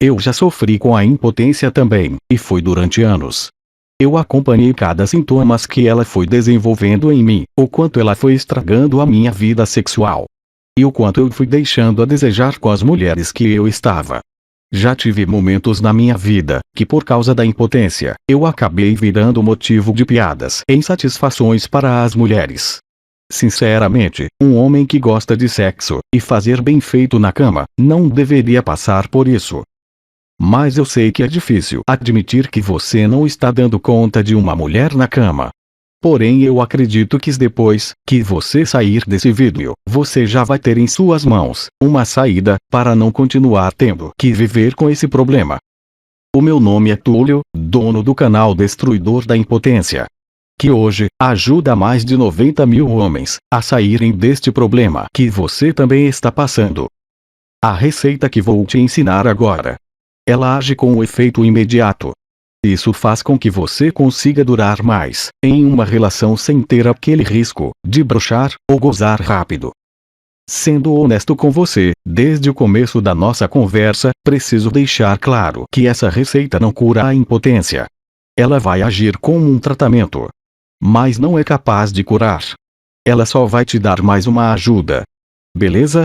Eu já sofri com a impotência também, e foi durante anos. Eu acompanhei cada sintomas que ela foi desenvolvendo em mim, o quanto ela foi estragando a minha vida sexual. E o quanto eu fui deixando a desejar com as mulheres que eu estava. Já tive momentos na minha vida, que por causa da impotência, eu acabei virando motivo de piadas e insatisfações para as mulheres. Sinceramente, um homem que gosta de sexo, e fazer bem feito na cama, não deveria passar por isso. Mas eu sei que é difícil admitir que você não está dando conta de uma mulher na cama. Porém eu acredito que depois que você sair desse vídeo, você já vai ter em suas mãos uma saída, para não continuar tendo que viver com esse problema. O meu nome é Túlio, dono do canal Destruidor da Impotência, que hoje ajuda mais de 90 mil homens a saírem deste problema que você também está passando. A receita que vou te ensinar agora, ela age com um efeito imediato. Isso faz com que você consiga durar mais em uma relação sem ter aquele risco de broxar ou gozar rápido. Sendo honesto com você, desde o começo da nossa conversa, preciso deixar claro que essa receita não cura a impotência. Ela vai agir como um tratamento, mas não é capaz de curar. Ela só vai te dar mais uma ajuda. Beleza?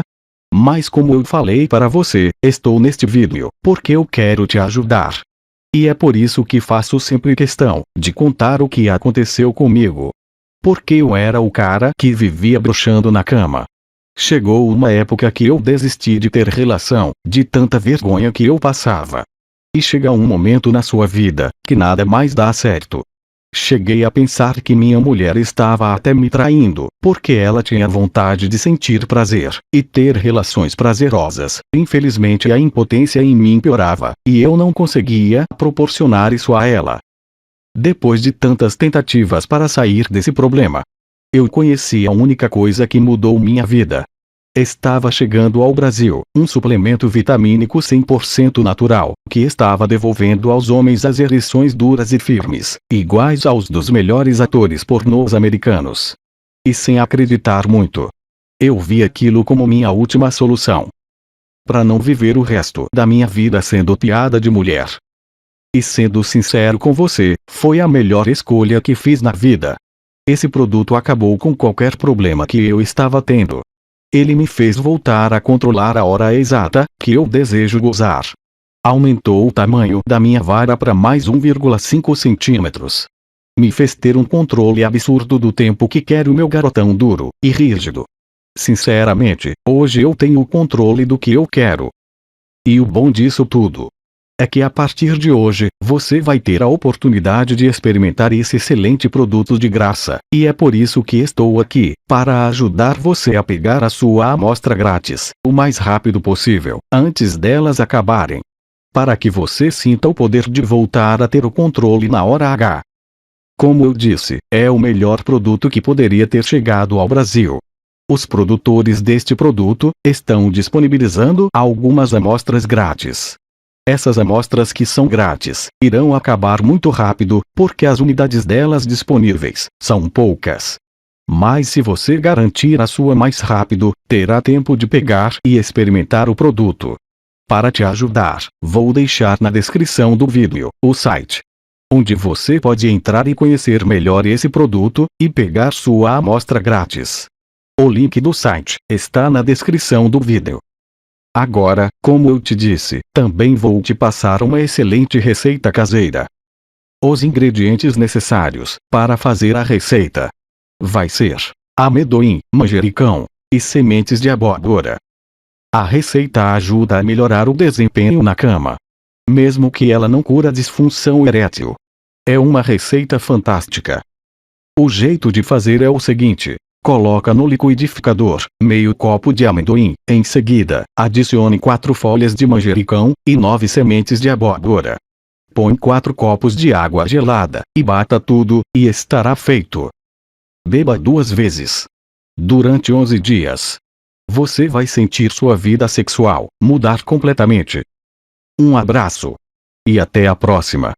Mas como eu falei para você, estou neste vídeo porque eu quero te ajudar. E é por isso que faço sempre questão de contar o que aconteceu comigo. Porque eu era o cara que vivia broxando na cama. Chegou uma época que eu desisti de ter relação, de tanta vergonha que eu passava. E chega um momento na sua vida que nada mais dá certo. Cheguei a pensar que minha mulher estava até me traindo, porque ela tinha vontade de sentir prazer e ter relações prazerosas. Infelizmente a impotência em mim piorava, e eu não conseguia proporcionar isso a ela. Depois de tantas tentativas para sair desse problema, eu conheci a única coisa que mudou minha vida. Estava chegando ao Brasil um suplemento vitamínico 100% natural, que estava devolvendo aos homens as ereções duras e firmes, iguais aos dos melhores atores pornôs americanos. E sem acreditar muito, eu vi aquilo como minha última solução para não viver o resto da minha vida sendo piada de mulher. E sendo sincero com você, foi a melhor escolha que fiz na vida. Esse produto acabou com qualquer problema que eu estava tendo. Ele me fez voltar a controlar a hora exata que eu desejo gozar. Aumentou o tamanho da minha vara para mais 1,5 centímetros. Me fez ter um controle absurdo do tempo que quero meu garotão duro e rígido. Sinceramente, hoje eu tenho o controle do que eu quero. E o bom disso tudo é que a partir de hoje, você vai ter a oportunidade de experimentar esse excelente produto de graça, e é por isso que estou aqui, para ajudar você a pegar a sua amostra grátis, o mais rápido possível, antes delas acabarem. Para que você sinta o poder de voltar a ter o controle na hora H. Como eu disse, é o melhor produto que poderia ter chegado ao Brasil. Os produtores deste produto estão disponibilizando algumas amostras grátis. Essas amostras que são grátis, irão acabar muito rápido, porque as unidades delas disponíveis são poucas. Mas se você garantir a sua mais rápido, terá tempo de pegar e experimentar o produto. Para te ajudar, vou deixar na descrição do vídeo o site onde você pode entrar e conhecer melhor esse produto, e pegar sua amostra grátis. O link do site está na descrição do vídeo. Agora, como eu te disse, também vou te passar uma excelente receita caseira. Os ingredientes necessários para fazer a receita vai ser amendoim, manjericão e sementes de abóbora. A receita ajuda a melhorar o desempenho na cama, mesmo que ela não cura a disfunção erétil. É uma receita fantástica. O jeito de fazer é o seguinte: coloca no liquidificador meio copo de amendoim, em seguida, adicione 4 folhas de manjericão e 9 sementes de abóbora. Põe 4 copos de água gelada, e bata tudo, e estará feito. Beba 2 vezes durante 11 dias. Você vai sentir sua vida sexual mudar completamente. Um abraço. E até a próxima.